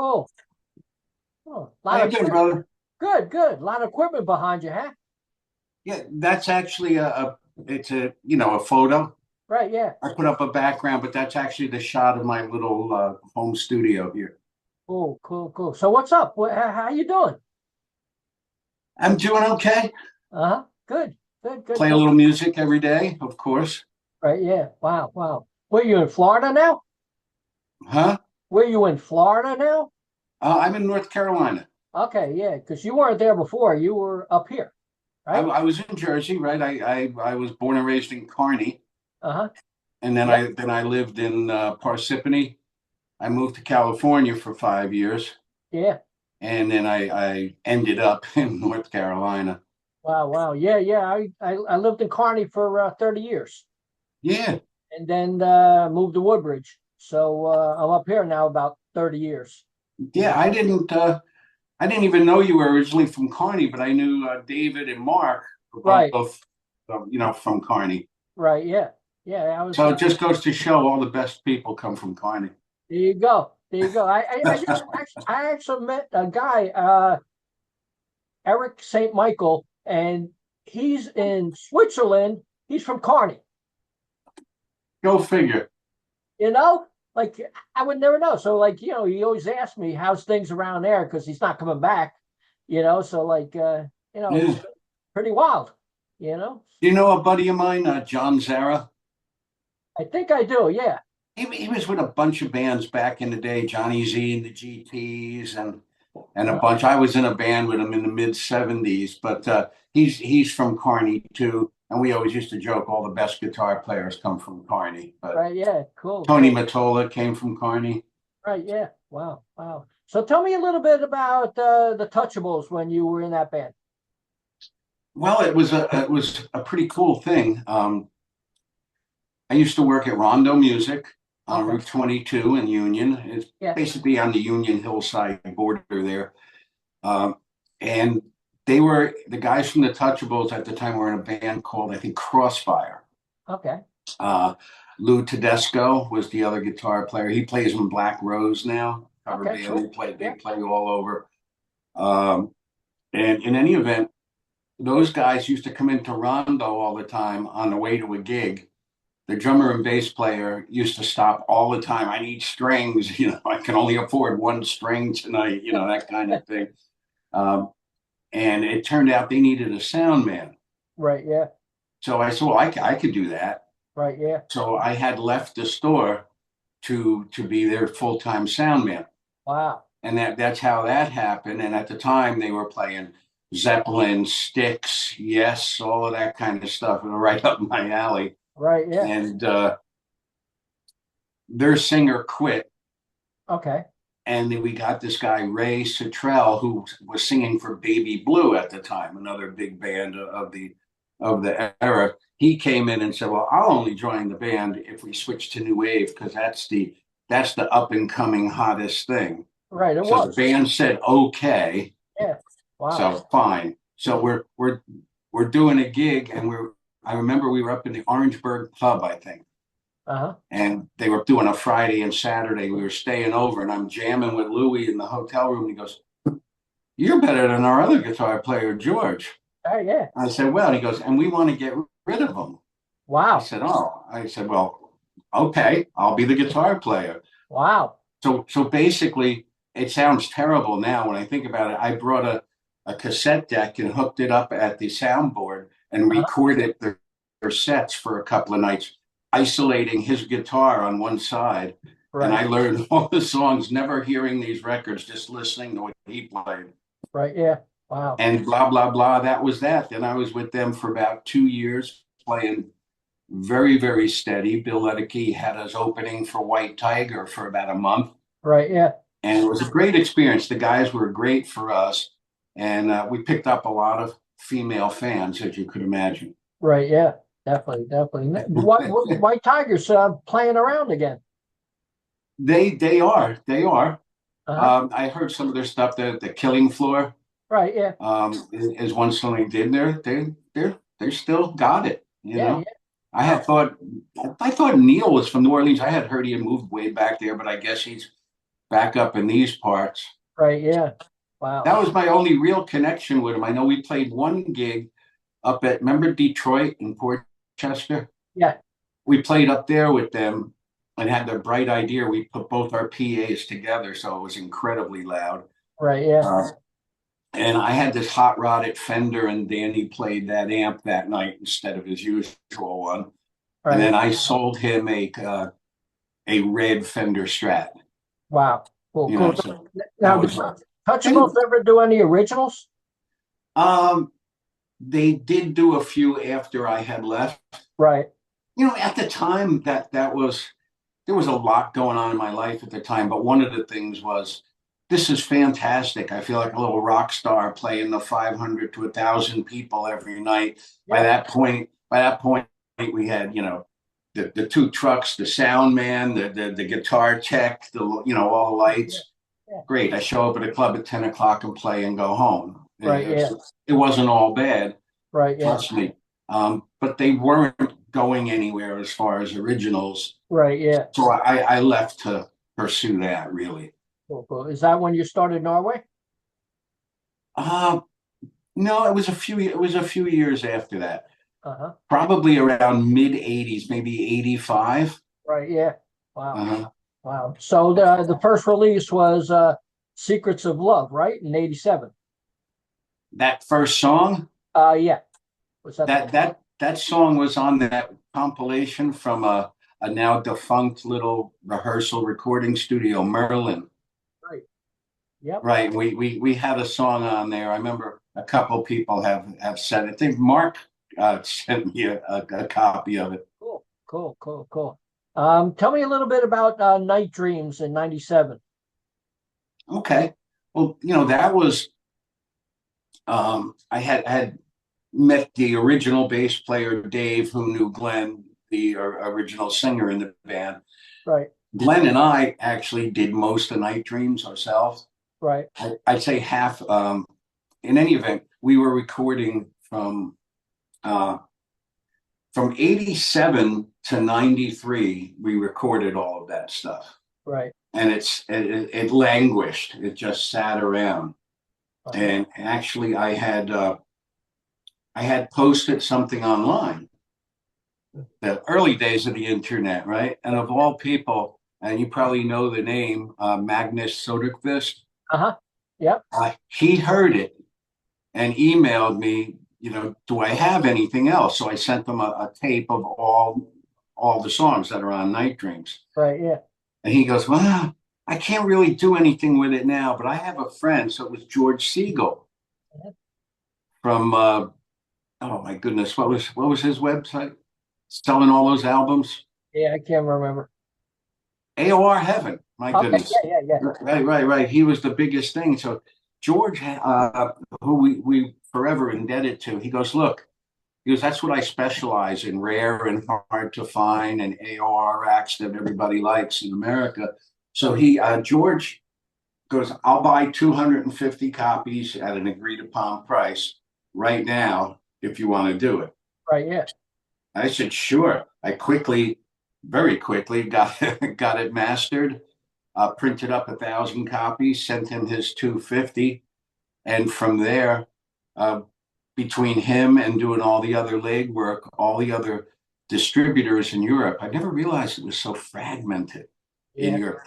Oh, oh, a How lot you of doing, brother? good, good. A lot of equipment behind you, huh? Yeah, that's actually it's a photo. Right, yeah. I put up a background, but that's actually the shot of my little home studio here. Oh, cool, cool. So what's up? How you doing? I'm doing okay. Uh-huh. Good, good, good, Play a good. little music every day, of course. Right, yeah. Wow, wow. Where you in Florida now? Huh? Where you in Florida now? I'm in North Carolina. Okay, yeah, because you weren't there before. You were up here, I, right? I was in Jersey, right? I was born and raised in Kearney, Uh-huh. and then Yep. I lived in Parsippany. I moved to California for 5 years, Yeah. and then I ended up in North Carolina. Wow, wow. Yeah, yeah. I lived in Kearney for 30 years Yeah, and then moved to Woodbridge. So I'm up here now about 30 years. yeah. I didn't even know you were originally from Kearney, but I knew David and Mark were Right, both, from Kearney. right. Yeah. Yeah, I was So it just goes to show all the best people come from Kearney. there you go. There you go. I actually met a guy, Eric St. Michael, and he's in Switzerland. He's from Kearney. Go figure. You know, like I would never know. So, like, he always asks me how's things around there because he's not coming back. So like, Is, pretty wild. You know, you know a buddy of mine, John Zara? I think I do. Yeah. He was with a bunch of bands back in the day, Johnny Z and the GTs and a Uh, bunch. I was in a band with him in the mid '70s, but he's from Kearney too. And we always used to joke all the best guitar players come from Kearney. But right. Yeah. Cool. Tony Cool. Mottola came from Kearney. Right. Yeah. Wow. Wow. So tell me a little bit about the Touchables when you were in that band. Well, it was a pretty cool thing. I used to work at Rondo Music on Okay. Route 22 in Union. It's Yeah. basically on the Union Hillside border there. Um, and they were the guys from the Touchables at the time were in a band called I think Crossfire. Okay. Uh, Lou Tedesco was the other guitar player. He plays in Black Rose now, cover Okay. band. Cool. They Yeah. play all over. Um, and in any event, those guys used to come into Rondo all the time on the way to a gig. The drummer and bass player used to stop all the time. I need strings, I can only afford one string tonight, that kind of thing. Um, and it turned out they needed a sound man. Right. Yeah. So I said, well, I could do that. Right. Yeah. So I had left the store to be their full-time sound man. Wow. And that's how that happened. And at the time they were playing Zeppelin, Styx, Yes, all of that kind of stuff, right up my alley. Right. Yeah. And their singer quit, Okay. and then we got this guy Ray Cottrell who was singing for Baby Blue at the time, another big band of the era. He came in and said, "Well, I'll only join the band if we switch to new wave because that's the up and coming hottest thing." Right. It So the was. band said, "Okay." Yeah. Wow. So fine. So we're doing a gig, and I remember we were up in the Orangeburg pub, I think, Uh-huh. and they were doing a Friday and Saturday. We were staying over, and I'm jamming with Louie in the hotel room. And he goes, "You're better than our other guitar player, George." Oh, yeah. I said, "Well," and he goes, "And we want to get rid of him." I Wow. said, "Oh," I said, "Well, okay, I'll be the guitar player." Wow. So basically, it sounds terrible now when I think about it. I brought a cassette deck and hooked it up at the soundboard and Uh-huh. recorded their sets for a couple of nights, isolating his guitar on one side. And Right. I learned all the songs, never hearing these records, just listening to what he played. Right. Yeah. Wow. And blah, blah, blah. That was that. Then I was with them for about 2 years, playing very, very steady. Bill Ledicke had us opening for White Tiger for about a month. Right. Yeah. And it was a great experience. The guys were great for us. And we picked up a lot of female fans, as you could imagine. Right. Yeah. Definitely. Definitely. White Tigers playing around again. They are. Uh-huh. I heard some of their stuff. The Killing Floor Right. Yeah. is one song they did. They still got it. Yeah. Yeah. I Wow. had thought I thought Neil was from New Orleans. I had heard he had moved way back there, but I guess back up in these parts. Right. Yeah. Wow. That was my only real connection with him. I know we played one gig up at, remember Detroit in Port Chester? Yeah. We played up there with them and had the bright idea. We put both our PAs together, so it was incredibly loud. Right. Yeah. And I had this hot rodded Fender, and Danny played that amp that night instead of his usual one. Right. And then I sold him a red Fender Strat. Wow. Cool. You Cool. know, so Now, did Touchables ever do any originals? They did do a few after I had left. Right. You know, at the time there was a lot going on in my life at the time, but one of the things was, this is fantastic. I feel like a little rock star playing the 500 to 1,000 people every night. Yeah. By that point, we had, you know, the two trucks, the sound man, the guitar tech, all the lights. Yeah. Great. I show up at a club at 10 o'clock and play and go home. Right. It wasn't all bad. Right. Yeah. Trust me. But they weren't going anywhere as far as originals. Right. Yeah. So I left to pursue that, really. Cool, cool. Is that when you started Norway? No, it was a few years after that. Uh-huh. Probably around mid 80s, maybe 85. Right. Yeah. Wow. Wow. So the first release was Secrets of Love, right? In 87. That first song? Yeah. Was that song was on that compilation from a now defunct little rehearsal recording studio, Merlin. Right. Yep. Right. We had a song on there. I remember a couple people have said it. I think Mark sent me a copy of it. Cool. Tell me a little bit about Night Dreams in 97. Okay. Well, that was I had met the original bass player, Dave, who knew Glenn, the original singer in the band. Right. Glenn and I actually did most of Night Dreams ourselves. Right. I'd say half. In any event, we were recording from 87 to 93. We recorded all of that stuff. Right. And it languished. It just sat around. Right. And actually, I had posted something online, the early days of the internet, right? And of all people, and you probably know the name, Magnus Soderqvist. Uh-huh. Yep. He heard it and emailed me, do I have anything else? So I sent them a tape of all the songs that are on Night Dreams. Right, yeah. And he goes, well, I can't really do anything with it now, but I have a friend. So it was George Siegel from oh my goodness, what was his website? Selling all those albums? Yeah, I can't remember. AOR Heaven, my goodness. Yeah. Right. He was the biggest thing. So George, who we forever indebted to, he goes, look, that's what I specialize in, rare and hard to find and AOR acts that everybody likes in America. So George goes, I'll buy 250 copies at an agreed upon price right now if you want to do it. Right, yeah. I said, sure. I very quickly got it mastered, printed up 1,000 copies, sent him his 250. And from there, between him and doing all the other legwork, all the other distributors in Europe, I never realized it was so fragmented in Europe.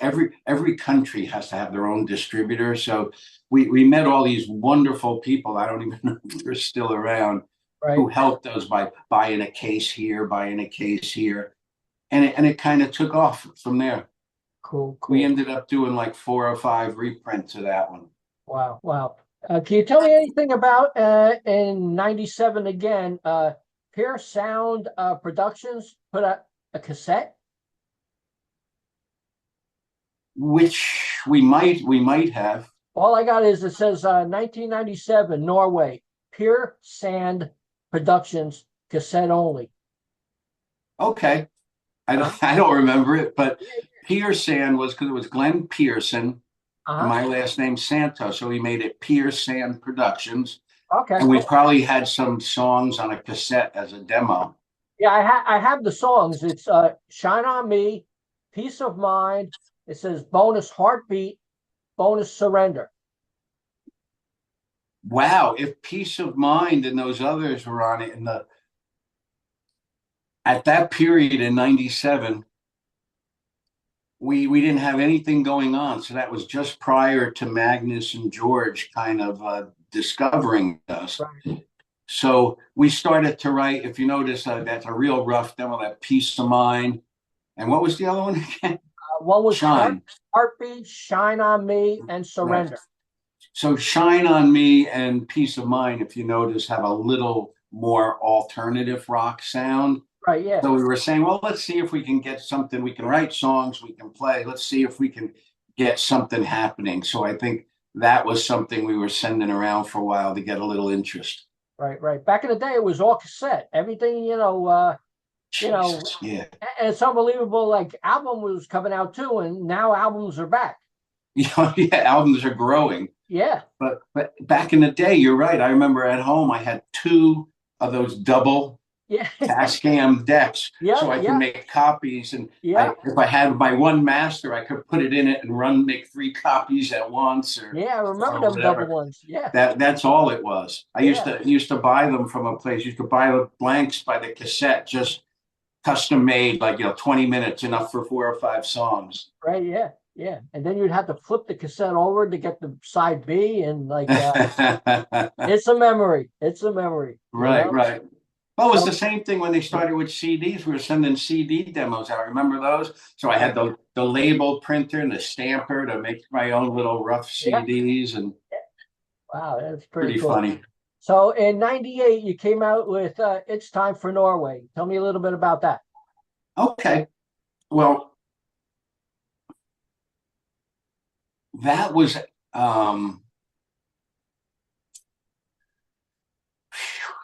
Every country has to have their own distributor. So we met all these wonderful people. I don't even know if they're still around. Right. Who helped us by buying a case here, and it kind of took off from there. Cool. We ended up doing like 4 or 5 reprints of that one. Wow. Can you tell me anything about in 97 again? Pier-San Productions put out a cassette, which we might have. All I got is it says 1997 Norway Pier-San Productions cassette only. Okay, I don't remember it, but Pier-San was because it was Glenn Pearson. And my last name Santos, so he made it Pier-San Productions. Okay, and we probably had some songs on a cassette as a demo. Yeah, I have the songs. It's "Shine on Me," "Peace of Mind." It says bonus heartbeat, bonus surrender. Wow, if Peace of Mind and those others were on it at that period in 97, we didn't have anything going on. So that was just prior to Magnus and George kind of discovering us. Right. So we started to write, if you notice, that's a real rough demo, that Peace of Mind. And what was the other one again? One was Shine. Heartbeat, Shine on Me, and Surrender. Right. So Shine on Me and Peace of Mind, if you notice, have a little more alternative rock sound. Right, yeah. So we were saying, well, let's see if we can get something. We can write songs, we can play. Let's see if we can get something happening. So I think that was something we were sending around for a while to get a little interest. Right. Back in the day, it was all cassette. Everything, Jesus, yeah. And it's unbelievable. Like album was coming out too, and now albums are back. Yeah, albums are growing. Yeah. But back in the day, you're right. I remember at home, I had 2 of those double Tascam decks, so I can make copies. And if I had my one master, I could put it in it and make 3 copies at once. Or I remember them double ones. Yeah, that's all it was. I used to buy them from a place. You could buy the blanks by the cassette, just custom made, like 20 minutes, enough for 4 or 5 songs. Right. Yeah. And then you'd have to flip the cassette over to get the side B, and it's a memory. It's a memory. Right. Well, it was the same thing when they started with CDs. We were sending CD demos out. Remember those? So I had the label printer and the stamper to make my own little rough CDs. And wow, that's pretty cool. Funny. So in 98, you came out with It's Time for Norway. Tell me a little bit about that. Okay. Well, that was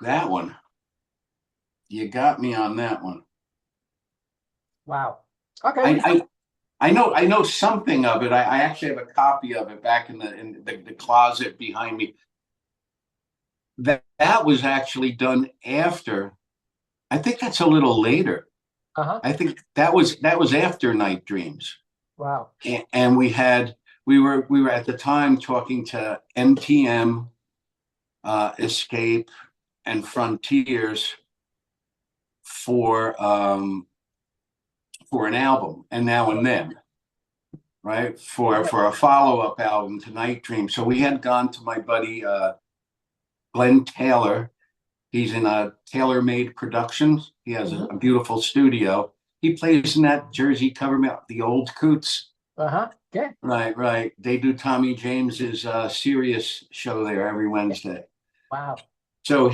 that one. You got me on that one. Wow. Okay. I know something of it. I actually have a copy of it back in the closet behind me. That was actually done after. I think that's a little later. I think that was after Night Dreams. Wow. And we were at the time talking to NTM, Escape, and Frontiers for an album, and Now and Then, right? For a follow-up album to Night Dream. So we had gone to my buddy Glenn Taylor. He's in Taylor Made Productions. He has a beautiful studio. He plays in that Jersey cover band, the Old Coots. Okay. Right. They do Tommy James's Sirius show there every Wednesday. Wow. So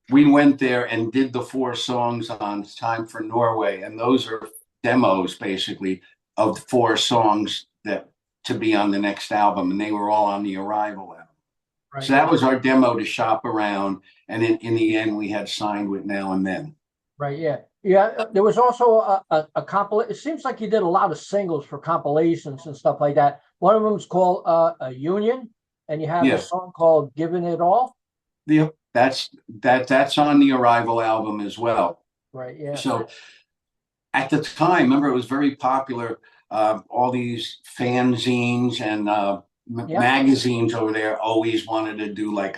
we went there and did the 4 songs on Time for Norway, and those are demos basically of 4 songs that to be on the next album, and they were all on the Arrival album. Right. So that was our demo to shop around, and in the end, we had signed with Now and Then. Right. Yeah. There was also a compilation. It seems like you did a lot of singles for compilations and stuff like that. One of them is called a Union, and you have a song called "Givin' It All." That's on the Arrival album as well. Right. Yeah. So at the time, remember, it was very popular. All these fanzines and magazines over there always wanted to do like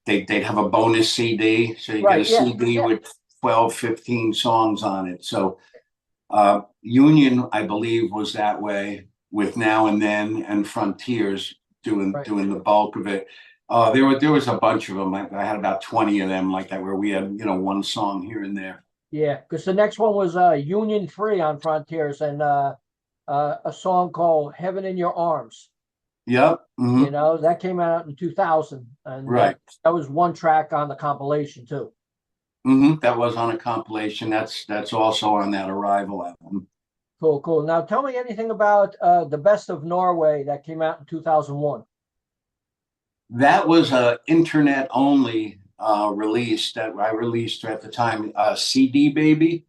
they'd have a bonus CD. So you get a CD with 12, 15 songs on it. So Union, I believe, was that way, with Now and Then and Frontiers doing the bulk of it. There was a bunch of them. I had about 20 of them like that, where we had one song here and there. Yeah, because the next one was Union 3 on Frontiers, and a song called "Heaven in Your Arms." Yep. Mm-hmm. That came out in 2000, and that was one track on the compilation too. That was on a compilation. That's also on that Arrival album. Cool. Now tell me anything about the Best of Norway that came out in 2001. That was a internet only release that I released at the time, CD Baby,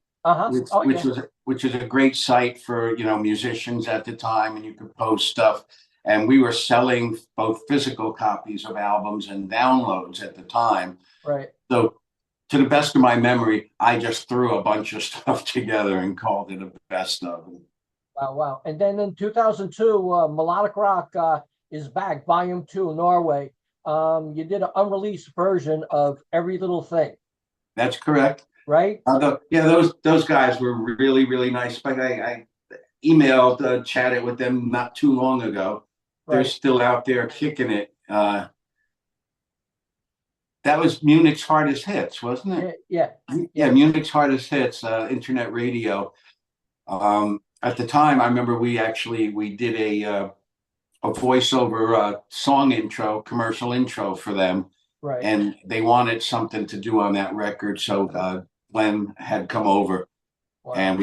which is a great site for musicians at the time, and you could post stuff. And we were selling both physical copies of albums and downloads at the time. Right. So, to the best of my memory, I just threw a bunch of stuff together and called it a best of. Wow, wow. And then in 2002, Melodic Rock is Back, Volume 2, Norway. You did an unreleased version of Every Little Thing, That's correct. right? Yeah, those guys were really, really nice. But I emailed, chatted with them not too long ago. They're Right. still out there kicking it. That was Munich's Hardest Hits, wasn't it? Yeah. Yeah, Munich's Hardest Hits, internet radio. At the time, I remember we did a voiceover song intro, commercial intro for them, Right. and they wanted something to do on that record. So Glenn had come over, Wow. and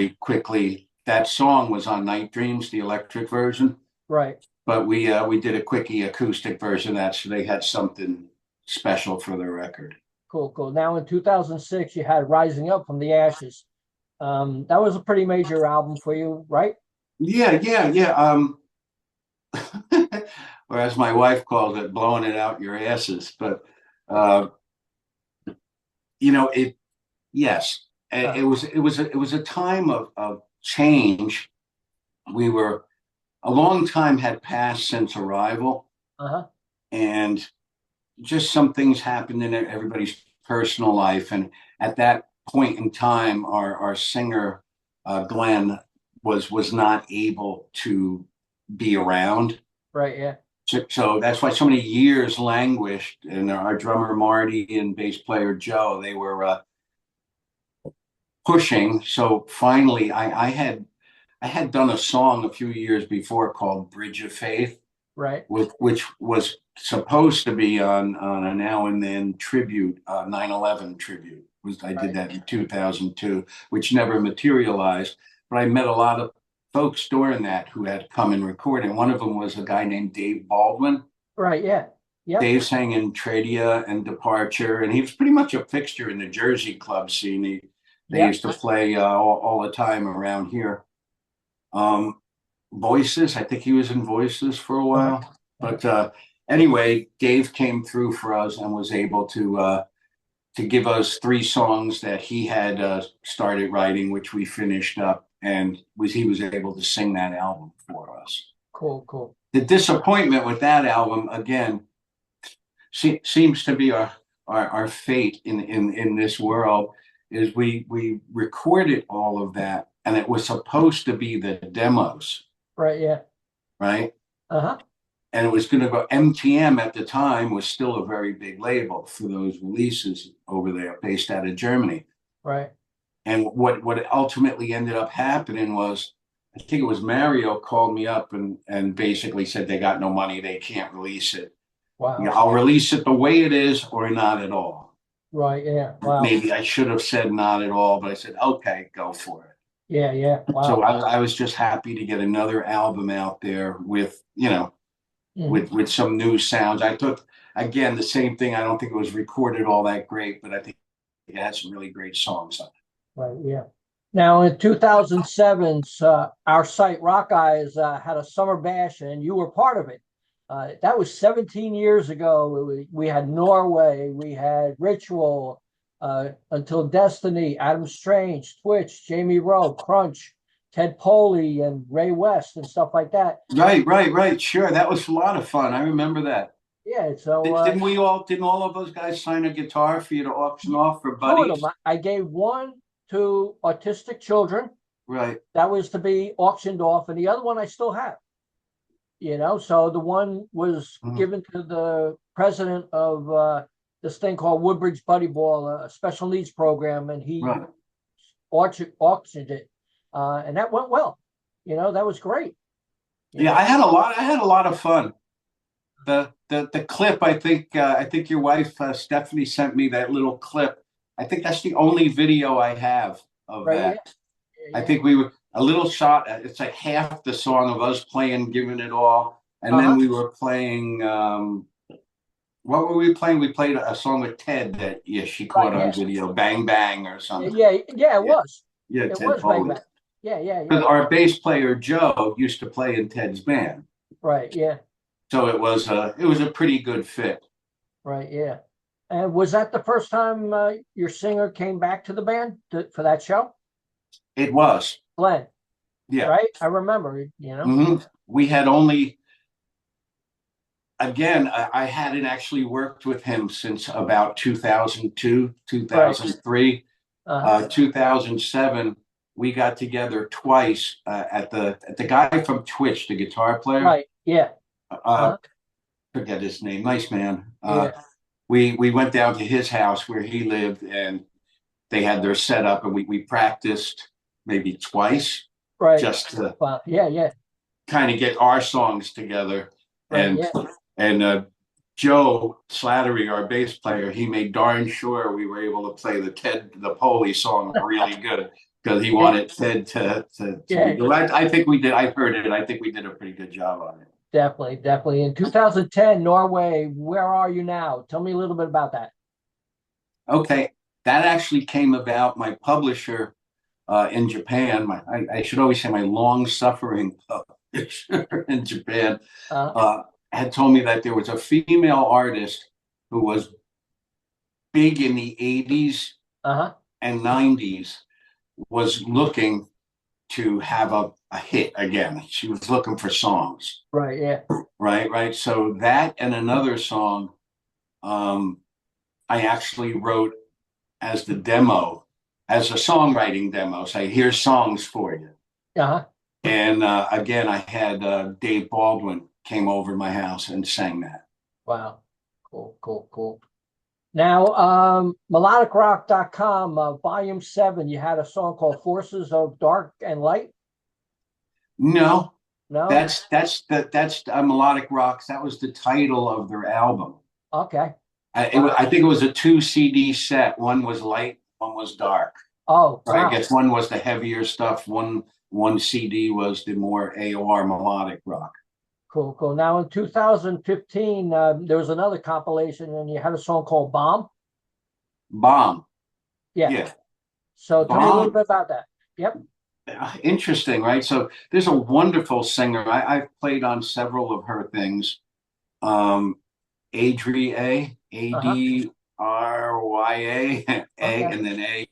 that song was on Night Dreams, the electric version. Right. But we did a quickie acoustic version of that, so they had something special for the record. Cool, cool. Now in 2006, you had Rising Up from the Ashes. That was a pretty major album for you, right? Yeah. Or as my wife calls it, blowing it out your asses. But yes, it was a time of change. A long time had passed since Arrival, and just some things happened in everybody's personal life. And at that point in time, our singer Glenn was not able to be around. Right. Yeah. So that's why so many years languished. And our drummer Marty and bass player Joe, they were pushing. So finally, I had done a song a few years before called Bridge of Faith, right, which was supposed to be on a Now and Then tribute, 9/11 tribute. I did that in 2002, which never materialized. But I met a lot of folks during that who had come and recorded. One of them was a guy named Dave Baldwin. Right. Yeah. Yeah. Dave sang in Tradia and Departure, and he was pretty much a fixture in the Jersey club scene. They used to play all the time around here. Voices, I think he was in Voices for a while. But anyway, Dave came through for us and was able to give us 3 songs that he had started writing, which we finished up, and he was able to sing that album for us. Cool. The disappointment with that album, again, seems to be our fate in this world, is we recorded all of that, and it was supposed to be the demos. Right. Yeah. Right. And it was going to go. MTM at the time was still a very big label for those releases over there, based out of Germany. Right. And what ultimately ended up happening was, I think it was Mario called me up and basically said they got no money, they can't release it. Wow. I'll release it the way it is or not at all. Right. Yeah. Wow. Maybe I should have said not at all, but I said, okay, go for it. Yeah. Wow. So I was just happy to get another album out there with, with some new sounds. I thought, again, the same thing. I don't think it was recorded all that great, but I think it had some really great songs on it. Right. Yeah. Now in 2007, our site RockEyez had a summer bash, and you were part of it. That was 17 years ago. We had Norway, we had Ritual, Until Destiny, Adam Strange, Twitch, Jamie Rowe, Crunch, Ted Poley, and Ray West, and stuff like that. Right. Sure, that was a lot of fun. I remember that. Yeah. So didn't all of those guys sign a guitar for you to auction off for buddies? I gave one to autistic children. Right. That was to be auctioned off, and the other one I still have. So the one was given to the president of this thing called Woodbridge Buddy Ball, a special needs program, and he auctioned it, and that went well. That was great. I had a lot of fun. The clip, I think your wife Stephanie sent me that little clip. I think that's the only video I have of that. Yeah. I think we were a little shot. It's like half the song of us playing, giving it all, and then we were playing. What were we playing? We played a song with Ted that she caught on video, "Bang Bang" or something. It was. Yeah, it Ted was Poley. Bang Bang. Yeah. Because our bass player Joe used to play in Ted's band. Right. Yeah. So it was a pretty good fit. Right. Yeah. And was that the first time your singer came back to the band for that show? It was. Glenn. Yeah. Right? I remember, We had only, again, I hadn't actually worked with him since about 2002, 2003. Right. 2007, we got together twice at the guy from Twitch, the guitar player. Right. Yeah. Forget his name. Nice man. Yeah. We went down to his house where he lived, and they had their setup, and we practiced maybe twice, Right. just to yeah. kind of get our songs together. Right. And Joe Slattery, our bass player, he made darn sure we were able to play the Ted Poley song really good because he wanted Ted to do it. I think we did. I heard it. I think we did a pretty good job on it. Definitely. In 2010, Norway, where are you now? Tell me a little bit about that. Okay. That actually came about. My publisher in Japan, I should always say my long-suffering publisher in Japan, had told me that there was a female artist who was big in the 80s and 90s, was looking to have a hit again. She was looking for songs. Right, yeah. Right. So that and another song I actually wrote as the demo, as a songwriting demo. Say, here's songs for you. And again, I had Dave Baldwin came over to my house and sang that. Wow. Cool. Now, melodicrock.com, volume 7, you had a song called Forces of Dark and Light? No. That's Melodic Rocks. That was the title of their album. Okay. I think it was a 2 CD set. One was light, one was dark. Oh, right. Wow. I guess one was the heavier stuff. One CD was the more AOR melodic rock. Cool. Now in 2015, there was another compilation, and you had a song called Bomb. Yeah. So tell me a little bit about that. Yep. Interesting, right? So there's a wonderful singer. I've played on several of her things. Adrya, Adrya, and then A.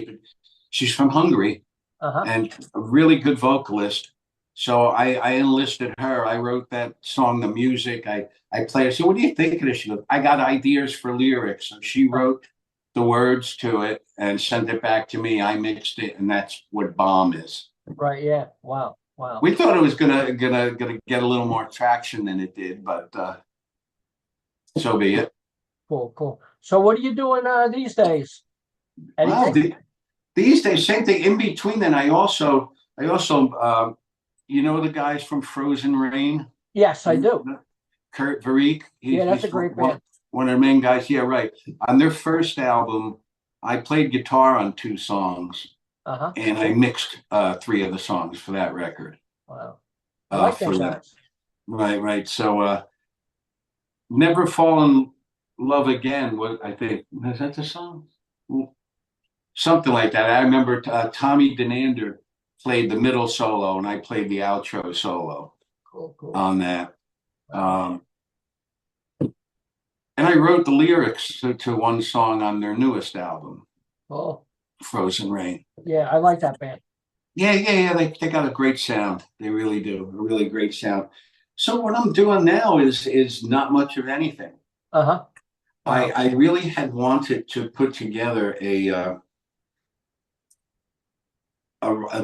She's from Hungary and a really good vocalist. So I enlisted her. I wrote that song, the music. I played. I said, what do you think of this? She goes, I got ideas for lyrics. So she wrote the words to it and sent it back to me. I mixed it, and that's what Bomb is. Right. Yeah. Wow. We thought it was gonna get a little more traction than it did, but so be it. Cool. So what are you doing these days? Anything? Well, these days, same thing. In between, then I also you know the guys from Frozen Rain? Yes, I do. Kurt Varick. That's a great band. One of the main guys. Yeah, right. On their first album, I played guitar on 2 songs, and I mixed 3 of the songs for that record. Wow. I like those guys. Right. So, Never Fall in Love Again. What I think, is that the song? Something like that. I remember Tommy Denander played the middle solo, and I played the outro solo. Cool. On that. And I wrote the lyrics to one song on their newest album. Frozen Rain. Yeah, I like that band. Yeah. They got a great sound. They really do. A really great sound. So what I'm doing now is not much of anything. I really had wanted to put together a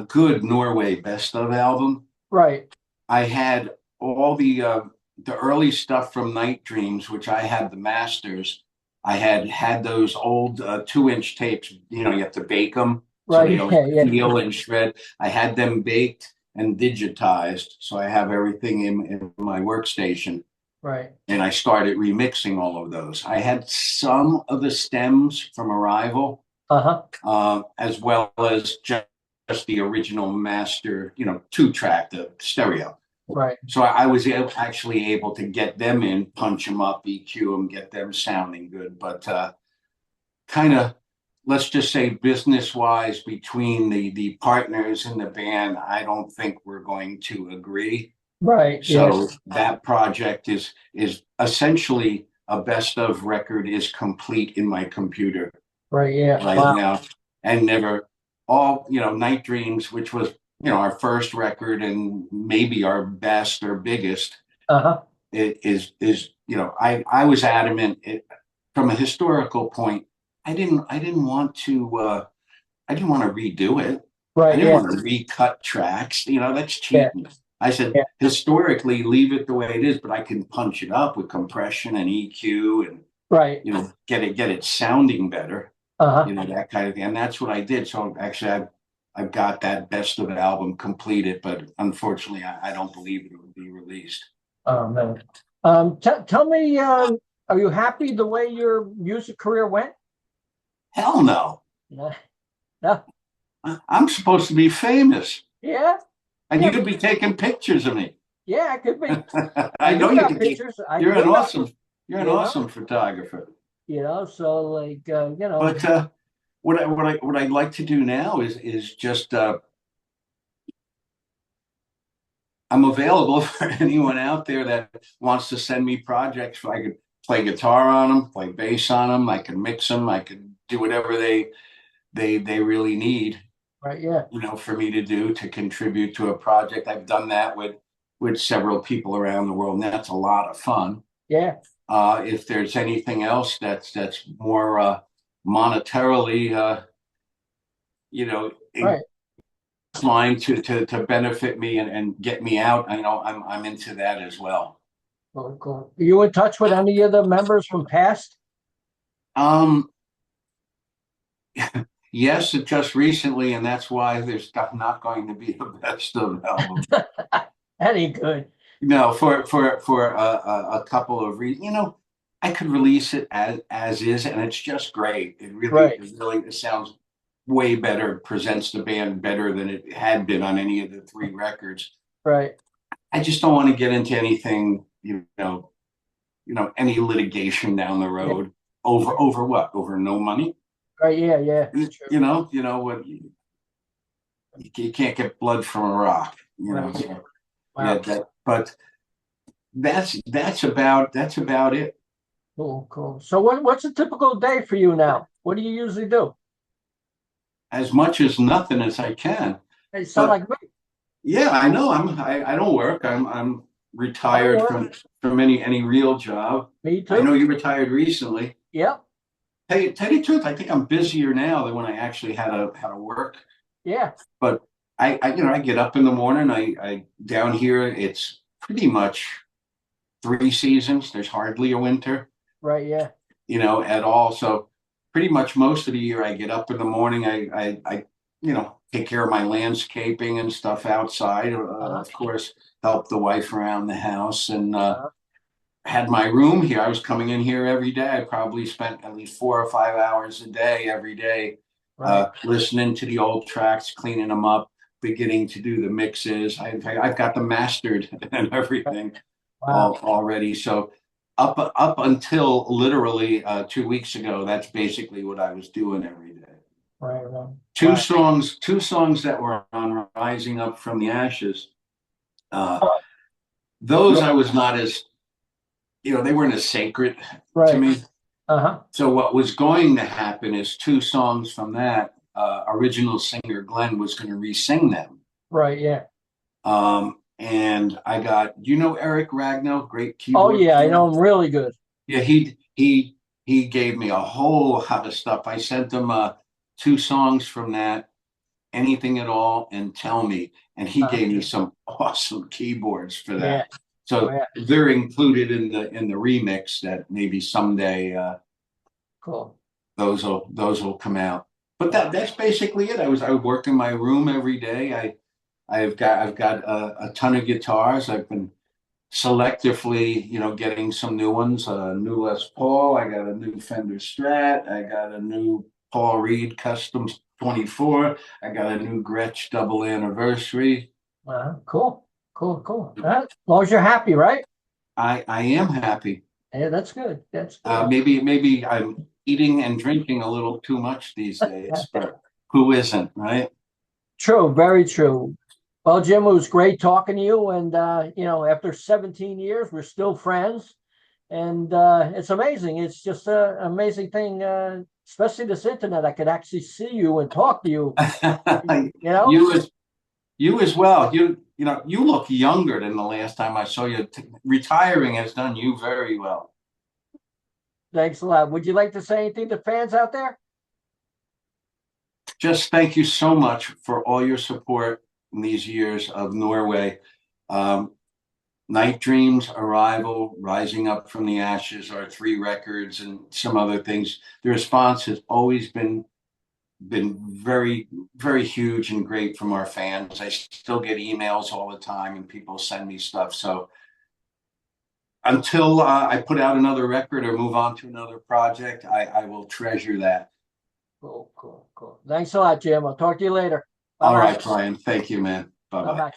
good Norway best of album. Right. I had all the early stuff from Night Dreams, which I had the masters. I had those old 2-inch tapes. You have to bake them, so they don't peel and shred. I had them baked and digitized, so I have everything in my workstation. Right. And I started remixing all of those. I had some of the stems from Arrival, as well as just the original master, 2-track, the stereo. Right. So I was actually able to get them in, punch them up, EQ them, get them sounding good. But kind of, let's just say business-wise, between the partners in the band, I don't think we're going to agree. Right. So that project is essentially a best of record is complete in my computer. Right. Yeah. Right now, and never all Night Dreams, which was our first record and maybe our best or biggest. It is I was adamant from a historical point. I didn't want to redo it. Right. I didn't want to recut tracks. That's cheating. I said historically leave it the way it is, but I can punch it up with compression and EQ and get it sounding better. That kind of thing. And that's what I did. So actually I've got that best of album completed, but unfortunately I don't believe it will be released. Oh man. Tell me, are you happy the way your music career went? Hell no. No. I'm supposed to be famous. Yeah. And you could be taking pictures of me. Yeah, I could be. I know you can pictures. You're an awesome photographer. So like But what I'd like to do now is just I'm available for anyone out there that wants to send me projects. I could play guitar on them, play bass on them. I can mix them. I could do whatever they really need. Right. Yeah. For me to do to contribute to a project. I've done that with several people around the world, and that's a lot of fun. Yeah. If there's anything else that's more monetarily, line to benefit me and get me out, I'm into that as well. Oh, cool. Are you in touch with any of the members from past? Yes, just recently, and that's why there's not going to be a best of album. That ain't good. No, for a couple of reasons. I could release it as is, and it's just great. It really sounds way better, presents the band better than it had been on any of the 3 records. Right. I just don't want to get into anything, any litigation down the road over what? Over no money? Right. Yeah. You know what? You can't get blood from a rock. Right. So, wow. But that's about it. Cool. So what's a typical day for you now? What do you usually do? As much as nothing as I can. It sounds like me. Yeah, I know. I don't work. I'm retired from any real job. Me too. I know you retired recently. Yep. Hey, tell you the truth, I think I'm busier now than when I actually had to work. Yeah. But I get up in the morning. I down here it's pretty much 3 seasons. There's hardly a winter. Right. Yeah. At all. So pretty much most of the year I get up in the morning. I take care of my landscaping and stuff outside. Of course, help the wife around the house and had my room here. I was coming in here every day. I probably spent at least 4 or 5 hours a day, every day, listening to the old tracks, cleaning them up, beginning to do the mixes. I've got them mastered and everything already. So up until literally 2 weeks ago, that's basically what I was doing every day. Right. Two songs that were on Rising Up from the Ashes. Those I was not as, they weren't as sacred to me. So what was going to happen is 2 songs from that, original singer Glenn was going to re-sing them. Right, yeah. And I got, Eric Ragnow, great keyboard. Oh yeah, I know him really good. Yeah, he gave me a whole lot of stuff. I sent him 2 songs from that, Anything at All and Tell Me, and he gave me some awesome keyboards for that. Yeah. So they're included in the remix that maybe someday cool. Those will come out. But that's basically it. I work in my room every day. I've got a ton of guitars. I've been selectively, getting some new ones. A new Les Paul. I got a new Fender Strat. I got a new Paul Reed Custom 24. I got a new Gretsch double anniversary. Cool. As long as you're happy, right? I am happy. Yeah, that's good. That's good. Maybe I'm eating and drinking a little too much these days, but who isn't, right? True, very true. Well, Jim, it was great talking to you, and after 17 years, we're still friends, and it's amazing. It's just an amazing thing, especially this internet. I could actually see you and talk to you. You as well. You know, you look younger than the last time I saw you. Retiring has done you very well. Thanks a lot. Would you like to say anything to fans out there? Just thank you so much for all your support in these years of Norway. Night Dreams, Arrival, Rising Up from the Ashes, our 3 records, and some other things. The response has always been very, very huge and great from our fans. I still get emails all the time and people send me stuff. So until I put out another record or move on to another project, I will treasure that. Cool. Thanks a lot, Jim. I'll talk to you later. All right, Brian. Thank you, man. Bye-bye. Bye-bye.